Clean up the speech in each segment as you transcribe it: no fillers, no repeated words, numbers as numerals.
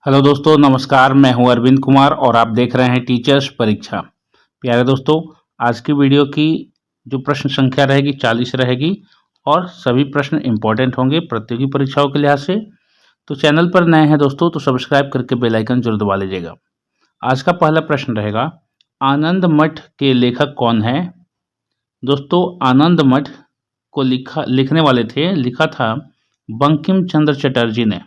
Hello दोस्तों, नमस्कार। मैं हूं अरविंद कुमार और आप देख रहे हैं टीचर्स परीक्षा। प्यारे दोस्तों, आज की वीडियो की जो प्रश्न संख्या रहेगी 40 रहेगी और सभी प्रश्न इंपॉर्टेंट होंगे प्रतियोगी परीक्षाओं के लिहाज से। तो चैनल पर नए हैं दोस्तों तो सब्सक्राइब करके बेल आइकन जरूर दबा लीजिएगा। आज का पहला प्रश्न रहेगा, आनंद मठ के लेखक कौन है? दोस्तों, आनंद मठ को लिखा था बंकिम चंद्र चटर्जी ने।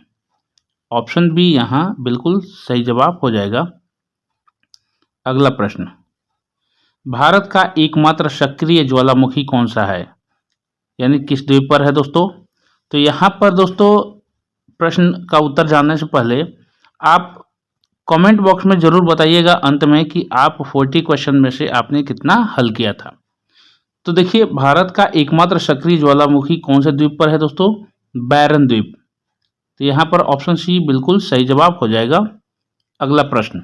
ऑप्शन बी यहाँ बिल्कुल सही जवाब हो जाएगा। अगला प्रश्न, भारत का एकमात्र सक्रिय ज्वालामुखी कौन सा है, यानी किस द्वीप पर है दोस्तों? तो यहाँ पर दोस्तों प्रश्न का उत्तर जानने से पहले आप कमेंट बॉक्स में जरूर बताइएगा अंत में कि आप 40 क्वेश्चन में से आपने कितना हल किया था। तो देखिए, भारत का एकमात्र सक्रिय ज्वालामुखी कौन से द्वीप पर है दोस्तों? बैरन द्वीप। तो यहाँ पर ऑप्शन सी बिल्कुल सही जवाब हो जाएगा। अगला प्रश्न,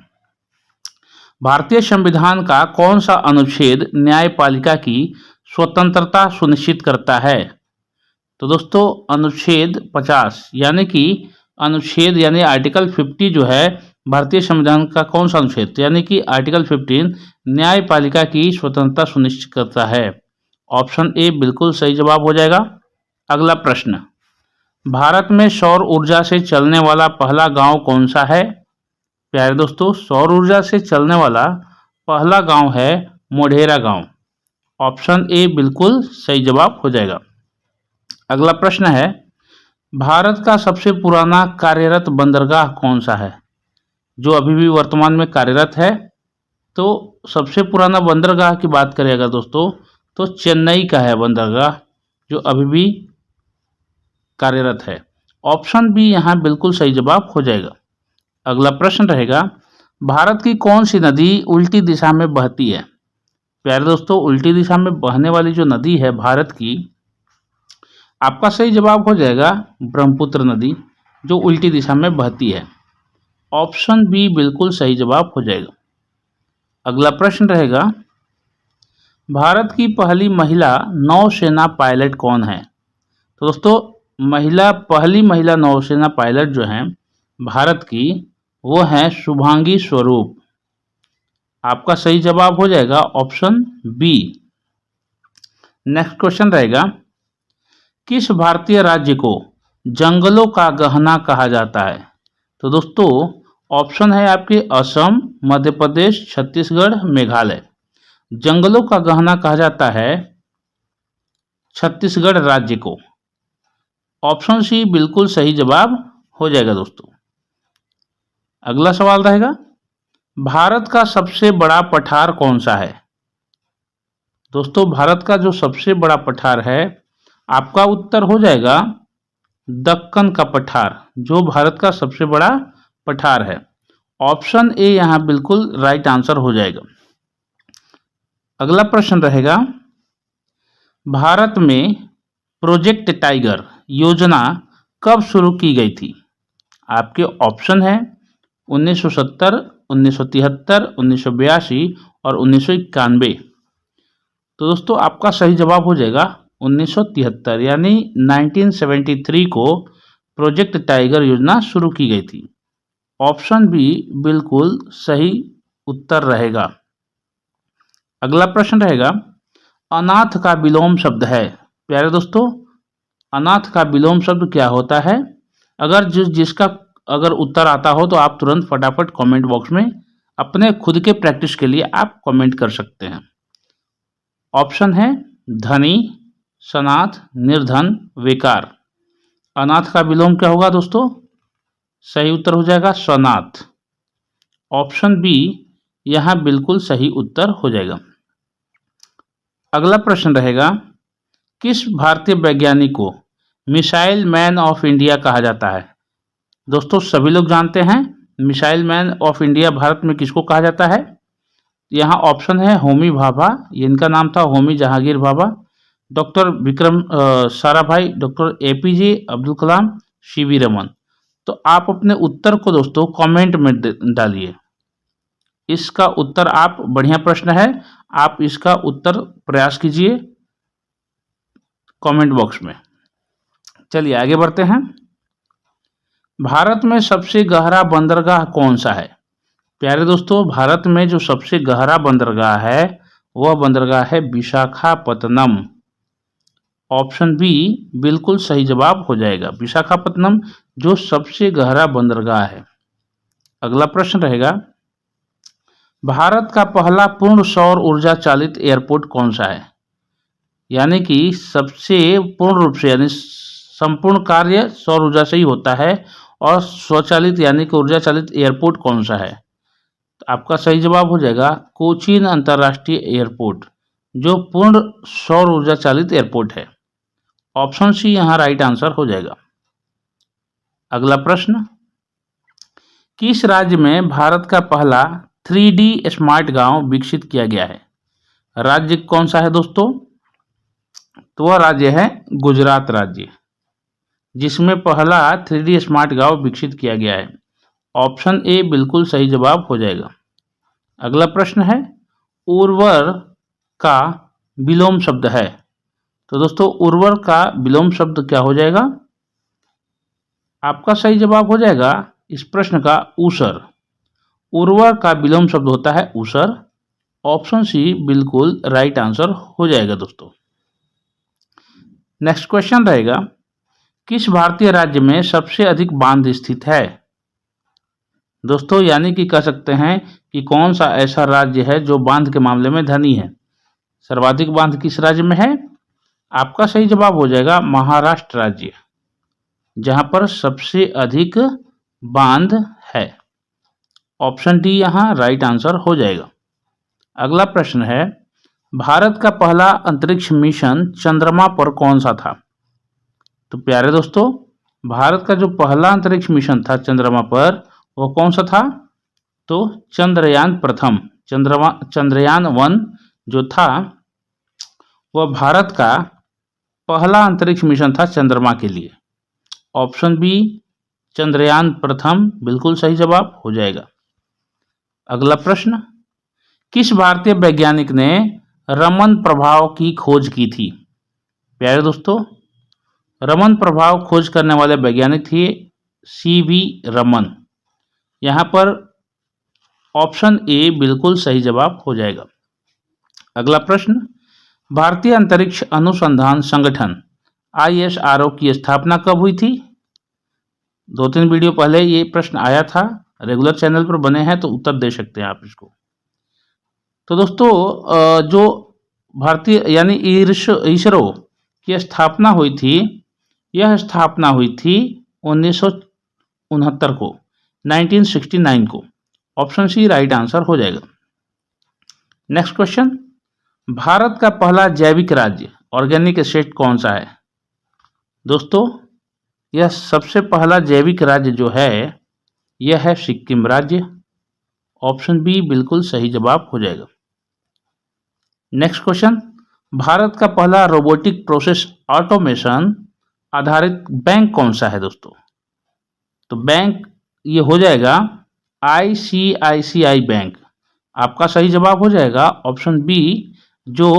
भारतीय संविधान का कौन सा अनुच्छेद न्यायपालिका की स्वतंत्रता सुनिश्चित करता है? तो दोस्तों अनुच्छेद 50 यानी आर्टिकल 50 जो है भारतीय संविधान का कौन सा अनुच्छेद, यानी कि आर्टिकल 15 न्यायपालिका की स्वतंत्रता सुनिश्चित करता है। ऑप्शन ए बिल्कुल सही जवाब हो जाएगा। अगला प्रश्न, भारत में सौर ऊर्जा से चलने वाला पहला गांव कौन सा है? प्यारे दोस्तों, सौर ऊर्जा से चलने वाला पहला गांव है मोढेरा गांव। ऑप्शन ए बिल्कुल सही जवाब हो जाएगा। अगला प्रश्न है, भारत का सबसे पुराना कार्यरत बंदरगाह कौन सा है, जो अभी भी वर्तमान में कार्यरत है? तो सबसे पुराना बंदरगाह की बात करेगा दोस्तों तो चेन्नई का है बंदरगाह, जो अभी भी कार्यरत है। ऑप्शन बी यहाँ बिल्कुल सही जवाब हो जाएगा। अगला प्रश्न रहेगा, भारत की कौन सी नदी उल्टी दिशा में बहती है? प्यारे दोस्तों, उल्टी दिशा में बहने वाली जो नदी है भारत की, आपका सही जवाब हो जाएगा ब्रह्मपुत्र नदी, जो उल्टी दिशा में बहती है। ऑप्शन बी बिल्कुल सही जवाब हो जाएगा। अगला प्रश्न रहेगा, भारत की पहली महिला नौसेना पायलट कौन है? तो दोस्तों पहली महिला नौसेना पायलट जो हैं भारत की, वो हैं शुभांगी स्वरूप। आपका सही जवाब हो जाएगा ऑप्शन बी। नेक्स्ट क्वेश्चन रहेगा, किस भारतीय राज्य को जंगलों का गहना कहा जाता है? तो दोस्तों ऑप्शन है आपके असम, मध्य प्रदेश, छत्तीसगढ़, मेघालय। जंगलों का गहना कहा जाता है छत्तीसगढ़ राज्य को। ऑप्शन सी बिल्कुल सही जवाब हो जाएगा दोस्तों। अगला सवाल रहेगा, भारत का सबसे बड़ा पठार कौन सा है? दोस्तों भारत का जो सबसे बड़ा पठार है, आपका उत्तर हो जाएगा दक्कन का पठार, जो भारत का सबसे बड़ा पठार है। ऑप्शन ए यहां बिल्कुल राइट आंसर हो जाएगा। अगला प्रश्न रहेगा, भारत में प्रोजेक्ट टाइगर योजना कब शुरू की गई थी? आपके ऑप्शन है 1970, 1973, 1982 और 1991। तो दोस्तों आपका सही जवाब हो जाएगा 1973, यानी 1973 को प्रोजेक्ट टाइगर योजना शुरू की गई थी। ऑप्शन बी बिल्कुल सही उत्तर रहेगा। अगला प्रश्न रहेगा, अनाथ का विलोम शब्द है। प्यारे दोस्तों, अनाथ का विलोम शब्द क्या होता है? जिसका अगर उत्तर आता हो तो आप तुरंत फटाफट कमेंट बॉक्स में अपने खुद के प्रैक्टिस के लिए आप कमेंट कर सकते हैं। ऑप्शन है धनी, सनाथ, निर्धन, बेकार। अनाथ का विलोम क्या होगा दोस्तों? सही उत्तर हो जाएगा सनाथ। ऑप्शन बी यहां बिल्कुल सही उत्तर हो जाएगा। अगला प्रश्न रहेगा, किस भारतीय वैज्ञानिक को मिसाइल मैन ऑफ इंडिया कहा जाता है? दोस्तों सभी लोग जानते हैं missile man of India Bharat में किसको कहा जाता है। यहाँ ऑप्शन है होमी भाभा, इनका नाम था Homi Jehangir Bhabha, doctor Vikram Sarabhai, doctor APJ Abdul Kalam, CV Raman. तो आप अपने उत्तर को दोस्तों कमेंट में डालिए। इसका उत्तर आप, बढ़िया प्रश्न है, आप इसका उत्तर प्रयास कीजिए कमेंट बॉक्स में। चलिए आगे बढ़ते हैं। भारत में सबसे गहरा बंदरगाह कौन सा है? प्यारे दोस्तों, भारत में जो सबसे गहरा बंदरगाह है वह बंदरगाह है विशाखापत्तनम। ऑप्शन बी बिल्कुल सही जवाब हो जाएगा। विशाखापत्तनम जो सबसे गहरा बंदरगाह है। अगला प्रश्न रहेगा, भारत का पहला पूर्ण सौर ऊर्जा चालित एयरपोर्ट कौन सा है? यानी कि सबसे पूर्ण रूप से यानी संपूर्ण कार्य सौर ऊर्जा से ही होता है और स्वचालित यानी कि ऊर्जा चालित एयरपोर्ट कौन सा है? तो आपका सही जवाब हो जाएगा कोचीन अंतर्राष्ट्रीय एयरपोर्ट, जो पूर्ण सौर ऊर्जा चालित एयरपोर्ट है। ऑप्शन सी यहाँ राइट आंसर हो जाएगा। अगला प्रश्न, किस राज्य में भारत का पहला 3D स्मार्ट गांव विकसित किया गया है? राज्य कौन सा है दोस्तों? तो वह राज्य है गुजरात राज्य, जिसमें पहला 3D स्मार्ट गांव विकसित किया गया है। ऑप्शन ए बिल्कुल सही जवाब हो जाएगा। अगला प्रश्न है, उर्वर का विलोम शब्द है। तो दोस्तों उर्वर का विलोम शब्द क्या हो जाएगा? आपका सही जवाब हो जाएगा इस प्रश्न का ऊसर। उर्वर का विलोम शब्द होता है ऊसर। ऑप्शन सी बिल्कुल राइट आंसर हो जाएगा दोस्तों। नेक्स्ट क्वेश्चन रहेगा, किस भारतीय राज्य में सबसे अधिक बांध स्थित है? दोस्तों यानी कि कह सकते हैं कि कौन सा ऐसा राज्य है जो बांध के मामले में धनी है? सर्वाधिक बांध किस राज्य में है? आपका सही जवाब हो जाएगा महाराष्ट्र राज्य, जहां पर सबसे अधिक बांध है। ऑप्शन डी यहां राइट आंसर हो जाएगा। अगला प्रश्न है, भारत का पहला अंतरिक्ष मिशन चंद्रमा पर कौन सा था? तो प्यारे दोस्तों, भारत का जो पहला अंतरिक्ष मिशन था चंद्रमा पर वह कौन सा था? तो चंद्रयान प्रथम, चंद्रयान 1 जो था वह भारत का पहला अंतरिक्ष मिशन था चंद्रमा के लिए। ऑप्शन बी चंद्रयान प्रथम बिल्कुल सही जवाब हो जाएगा। अगला प्रश्न, किस भारतीय वैज्ञानिक ने रमन प्रभाव की खोज की थी? प्यारे दोस्तों, रमन प्रभाव खोज करने वाले वैज्ञानिक थे CV रमन। यहाँ पर ऑप्शन ए बिल्कुल सही जवाब हो जाएगा। अगला प्रश्न, भारतीय अंतरिक्ष अनुसंधान संगठन ISRO की स्थापना कब हुई थी? 2-3 वीडियो पहले ये प्रश्न आया था, रेगुलर चैनल पर बने हैं तो उत्तर दे सकते हैं आप इसको। तो दोस्तों जो भारतीय यानी ISRO की स्थापना हुई थी, यह स्थापना हुई थी 1969 को, 1969 को। ऑप्शन सी राइट आंसर हो जाएगा। नेक्स्ट क्वेश्चन, भारत का पहला जैविक राज्य ऑर्गेनिक स्टेट कौन सा है? दोस्तों यह सबसे पहला जैविक राज्य जो है यह है सिक्किम राज्य। ऑप्शन बी बिल्कुल सही जवाब हो जाएगा। नेक्स्ट क्वेश्चन, भारत का पहला रोबोटिक प्रोसेस ऑटोमेशन आधारित बैंक कौन सा है दोस्तों? तो बैंक ये हो जाएगा ICICI बैंक। आपका सही जवाब हो जाएगा ऑप्शन बी, जो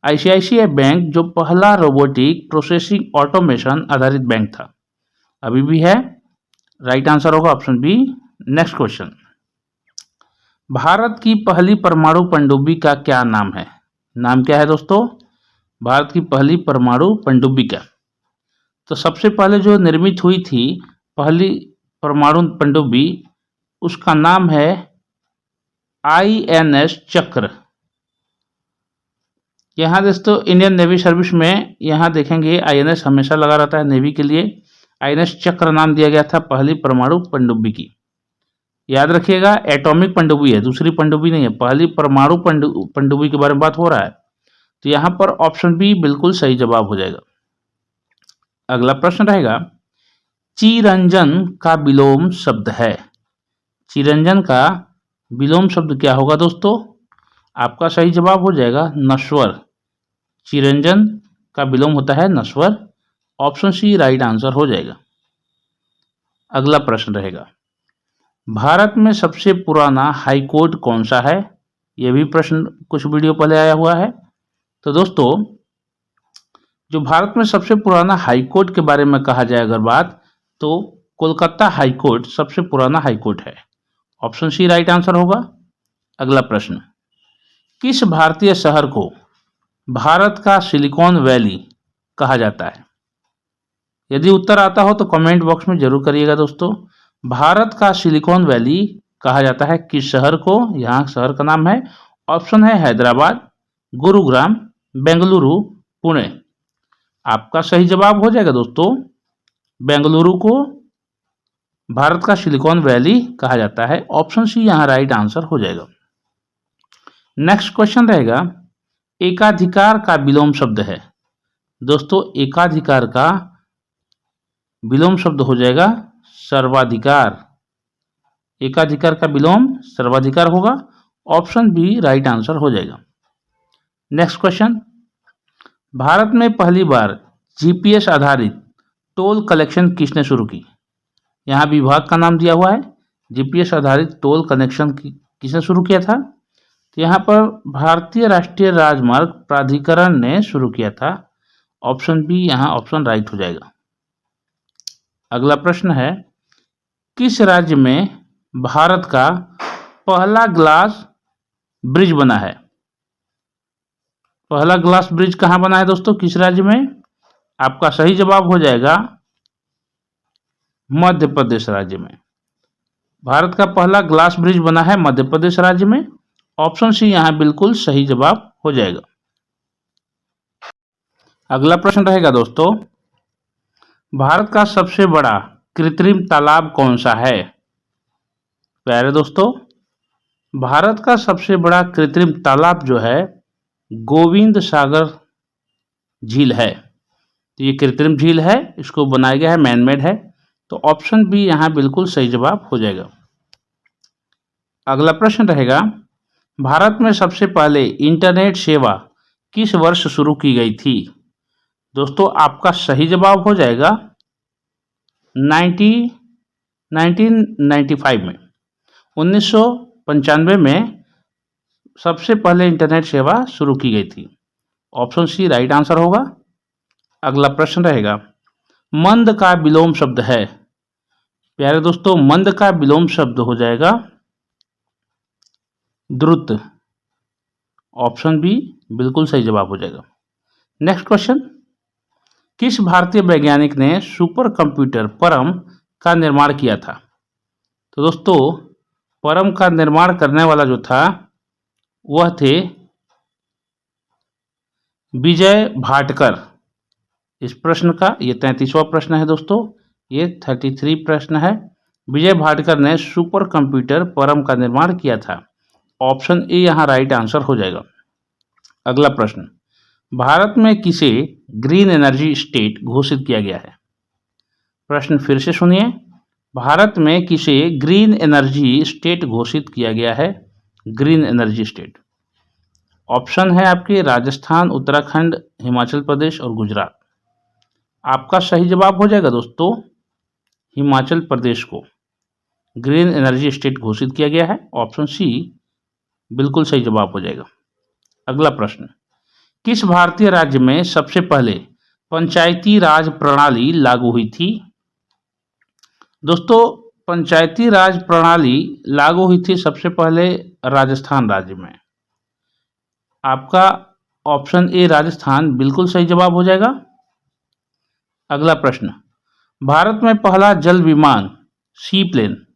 ICICI बैंक जो पहला रोबोटिक प्रोसेसिंग ऑटोमेशन आधारित बैंक था, अभी भी है। राइट आंसर होगा option B. Next question, Bharat की पहली परमाणु पनडुब्बी का क्या नाम है? नाम क्या है दोस्तों भारत की पहली परमाणु पनडुब्बी का? तो सबसे पहले जो निर्मित हुई थी पहली परमाणु पनडुब्बी, उसका नाम है INS चक्र। यहाँ दोस्तों इंडियन नेवी सर्विस में यहाँ देखेंगे INS हमेशा लगा रहता है नेवी के लिए। INS चक्र नाम दिया गया था पहली परमाणु पनडुब्बी की। याद रखिएगा एटॉमिक पनडुब्बी है, दूसरी पनडुब्बी नहीं है, पहली परमाणु पनडुब्बी के बारे में बात हो रहा है। तो यहाँ पर ऑप्शन बी बिल्कुल सही जवाब हो जाएगा। अगला प्रश्न रहेगा, चिरंजन का विलोम शब्द है। चिरंजन का विलोम शब्द क्या होगा दोस्तों? आपका सही जवाब हो जाएगा नश्वर। चिरंजन का विलोम होता है नश्वर। ऑप्शन सी राइट आंसर हो जाएगा। अगला प्रश्न रहेगा, भारत में सबसे पुराना हाई कोर्ट कौन सा है? यह भी प्रश्न कुछ वीडियो पहले आया हुआ है। तो दोस्तों जो भारत में सबसे पुराना हाई कोर्ट के बारे में कहा जाए अगर बात, तो कोलकाता हाई कोर्ट सबसे पुराना हाई कोर्ट है? ऑप्शन सी राइट आंसर होगा। अगला प्रश्न, किस भारतीय शहर को भारत का सिलिकॉन वैली कहा जाता है? यदि उत्तर आता हो तो कमेंट बॉक्स में जरूर करिएगा दोस्तों। भारत का सिलिकॉन वैली कहा जाता है किस शहर को? यहाँ शहर का नाम है, ऑप्शन है हैदराबाद, गुरुग्राम, बेंगलुरु, पुणे। आपका सही जवाब हो जाएगा दोस्तों, बेंगलुरु को भारत का सिलिकॉन वैली कहा जाता है। ऑप्शन सी यहाँ राइट आंसर हो जाएगा। नेक्स्ट क्वेश्चन रहेगा, एकाधिकार का विलोम शब्द है। दोस्तों एकाधिकार का विलोम शब्द हो जाएगा सर्वाधिकार। एकाधिकार का विलोम सर्वाधिकार होगा। ऑप्शन बी राइट आंसर हो जाएगा। नेक्स्ट क्वेश्चन, भारत में पहली बार जीपीएस आधारित टोल कलेक्शन किसने शुरू की? यहाँ विभाग का नाम दिया हुआ है। जीपीएस आधारित टोल कनेक्शन किसने शुरू किया था? तो यहाँ पर भारतीय राष्ट्रीय राजमार्ग प्राधिकरण ने शुरू किया था। ऑप्शन बी यहाँ ऑप्शन राइट हो जाएगा। अगला प्रश्न है, किस राज्य में भारत का पहला ग्लास ब्रिज बना है? पहला ग्लास ब्रिज कहाँ बना है दोस्तों, किस राज्य में? आपका सही जवाब हो जाएगा मध्य प्रदेश राज्य में। भारत का पहला ग्लास ब्रिज बना है मध्य प्रदेश राज्य में। ऑप्शन सी यहाँ बिल्कुल सही जवाब हो जाएगा। अगला प्रश्न रहेगा दोस्तों, भारत का सबसे बड़ा कृत्रिम तालाब कौन सा है? प्यारे दोस्तों, भारत का सबसे बड़ा कृत्रिम तालाब जो है गोविंद सागर झील है। तो ये कृत्रिम झील है, इसको बनाया गया है, मैनमेड है। तो ऑप्शन बी यहाँ बिल्कुल सही जवाब हो जाएगा। अगला प्रश्न रहेगा, भारत में सबसे पहले इंटरनेट सेवा किस वर्ष शुरू की गई थी? दोस्तों आपका सही जवाब हो जाएगा 1995 में। 1995 में सबसे पहले इंटरनेट सेवा शुरू की गई थी। ऑप्शन सी राइट आंसर होगा। अगला प्रश्न रहेगा, मंद का विलोम शब्द है। प्यारे दोस्तों, मंद का विलोम शब्द हो जाएगा द्रुत। ऑप्शन बी बिल्कुल सही जवाब हो जाएगा। नेक्स्ट क्वेश्चन, किस भारतीय वैज्ञानिक ने सुपर कंप्यूटर परम का निर्माण किया था? तो दोस्तों परम का निर्माण करने वाला जो था वह थे विजय भाटकर। इस प्रश्न का ये 33वां प्रश्न है दोस्तों, ये 33 प्रश्न है। विजय भाटकर ने सुपर कंप्यूटर परम का निर्माण किया था। ऑप्शन ए यहाँ राइट आंसर हो जाएगा। अगला प्रश्न, भारत में किसे ग्रीन एनर्जी स्टेट घोषित किया गया है? प्रश्न फिर से सुनिए, भारत में किसे ग्रीन एनर्जी स्टेट घोषित किया गया है? Green energy state. ऑप्शन है आपके राजस्थान, उत्तराखंड, हिमाचल प्रदेश और गुजरात। आपका सही जवाब हो जाएगा दोस्तों हिमाचल प्रदेश को ग्रीन एनर्जी स्टेट घोषित किया गया है। ऑप्शन सी बिल्कुल सही जवाब हो जाएगा। अगला प्रश्न, किस भारतीय राज्य में सबसे पहले पंचायती राज प्रणाली लागू हुई थी? दोस्तों पंचायती राज प्रणाली लागू हुई थी सबसे पहले राजस्थान राज्य में। आपका ऑप्शन ए राजस्थान बिल्कुल सही जवाब हो जाएगा। अगला प्रश्न, भारत में पहला जल विमान सी प्लेन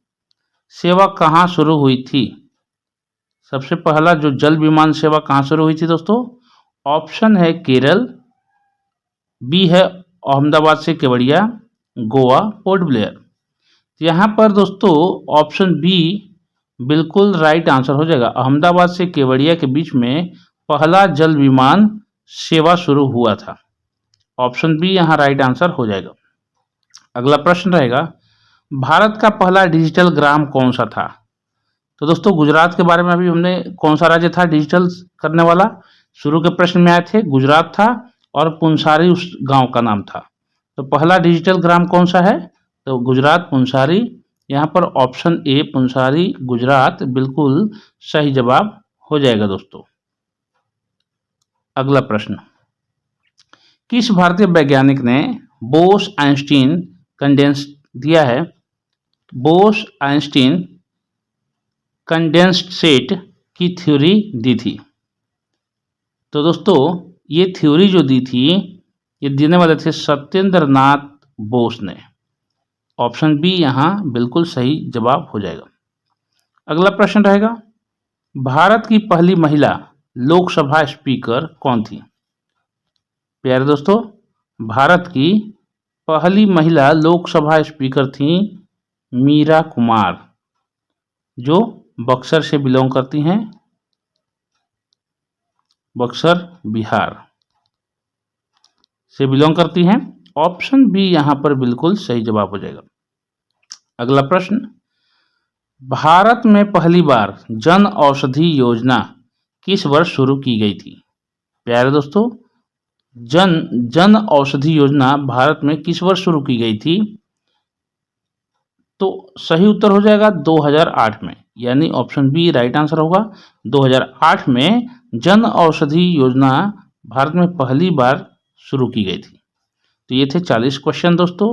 सेवा कहाँ शुरू हुई थी? सबसे पहला जो जल विमान सेवा कहाँ शुरू हुई थी दोस्तों? ऑप्शन है केरल, बी है अहमदाबाद से केवड़िया, गोवा, पोर्ट ब्लेयर। यहाँ पर दोस्तों ऑप्शन बी बिल्कुल राइट आंसर हो जाएगा। अहमदाबाद से केवड़िया के बीच में पहला जल विमान सेवा शुरू हुआ था। ऑप्शन बी यहाँ राइट आंसर हो जाएगा। अगला प्रश्न रहेगा, भारत का पहला डिजिटल ग्राम कौन सा था? तो दोस्तों गुजरात के बारे में अभी हमने, कौन सा राज्य था डिजिटल करने वाला? शुरू के प्रश्न में आए थे, गुजरात था और पुंसारी उस गांव का नाम था। तो पहला डिजिटल ग्राम कौन सा है? तो गुजरात, पुंसारी। यहाँ पर ऑप्शन ए पुंसारी गुजरात बिल्कुल सही जवाब हो जाएगा दोस्तों। अगला प्रश्न, किस भारतीय वैज्ञानिक ने बोस आइंस्टीन दिया है बोस आइंस्टीन कंडेंस्ड सेट की थ्योरी दी थी। तो दोस्तों ये थ्योरी जो दी थी ये देने वाले थे सत्येंद्र नाथ बोस ने। ऑप्शन बी यहाँ बिल्कुल सही जवाब हो जाएगा। अगला प्रश्न रहेगा, भारत की पहली महिला लोकसभा स्पीकर कौन थी? प्यारे दोस्तों, भारत की पहली महिला लोकसभा स्पीकर थी मीरा कुमार, जो बक्सर से बिलोंग करती हैं, बक्सर बिहार से बिलोंग करती हैं। ऑप्शन बी यहाँ पर बिल्कुल सही जवाब हो जाएगा। अगला प्रश्न, भारत में पहली बार जन औषधि योजना किस वर्ष शुरू की गई थी? प्यारे दोस्तों, जन औषधि योजना भारत में किस वर्ष शुरू की गई थी? तो सही उत्तर हो जाएगा 2008 में, यानी ऑप्शन बी राइट आंसर होगा। 2008 में जन औषधि योजना भारत में पहली बार शुरू की गई थी। तो ये थे 40 क्वेश्चन दोस्तों।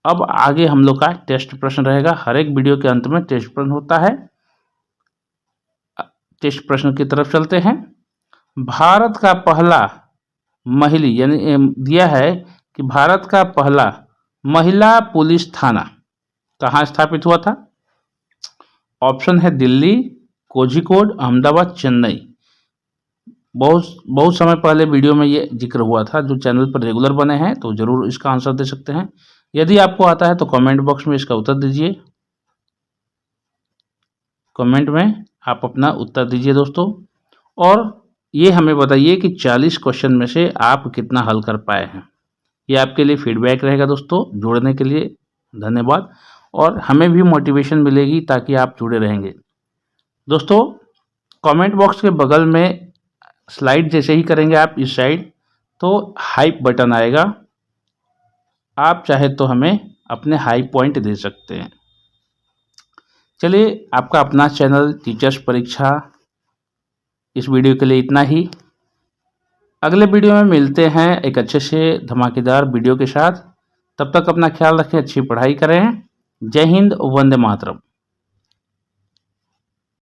अब आगे हम लोग का टेस्ट प्रश्न रहेगा। हर एक वीडियो के अंत में टेस्ट प्रश्न होता है। टेस्ट प्रश्न की तरफ चलते हैं। भारत का पहला महिला, यानी दिया है कि भारत का पहला महिला पुलिस थाना कहाँ स्थापित हुआ था? ऑप्शन है दिल्ली, कोझिकोड, अहमदाबाद, चेन्नई। बहुत समय पहले वीडियो में ये जिक्र हुआ था। जो चैनल पर रेगुलर बने हैं तो जरूर इसका आंसर दे सकते हैं। यदि आपको आता है तो कमेंट बॉक्स में इसका उत्तर दीजिए। कमेंट में आप अपना उत्तर दीजिए दोस्तों, और ये हमें बताइए कि 40 क्वेश्चन में से आप कितना हल कर पाए हैं। ये आपके लिए फीडबैक रहेगा दोस्तों। जुड़ने के लिए धन्यवाद, और हमें भी मोटिवेशन मिलेगी ताकि आप जुड़े रहेंगे। दोस्तों, कमेंट बॉक्स के बगल में स्लाइड जैसे ही करेंगे आप इस साइड, तो हाइप बटन आएगा। आप चाहे तो हमें अपने हाई पॉइंट दे सकते हैं। चलिए, आपका अपना चैनल टीचर्स परीक्षा, इस वीडियो के लिए इतना ही। अगले वीडियो में मिलते हैं एक अच्छे से धमाकेदार वीडियो के साथ। तब तक अपना ख्याल रखें, अच्छी पढ़ाई करें। जय हिंद, वंदे मातरम।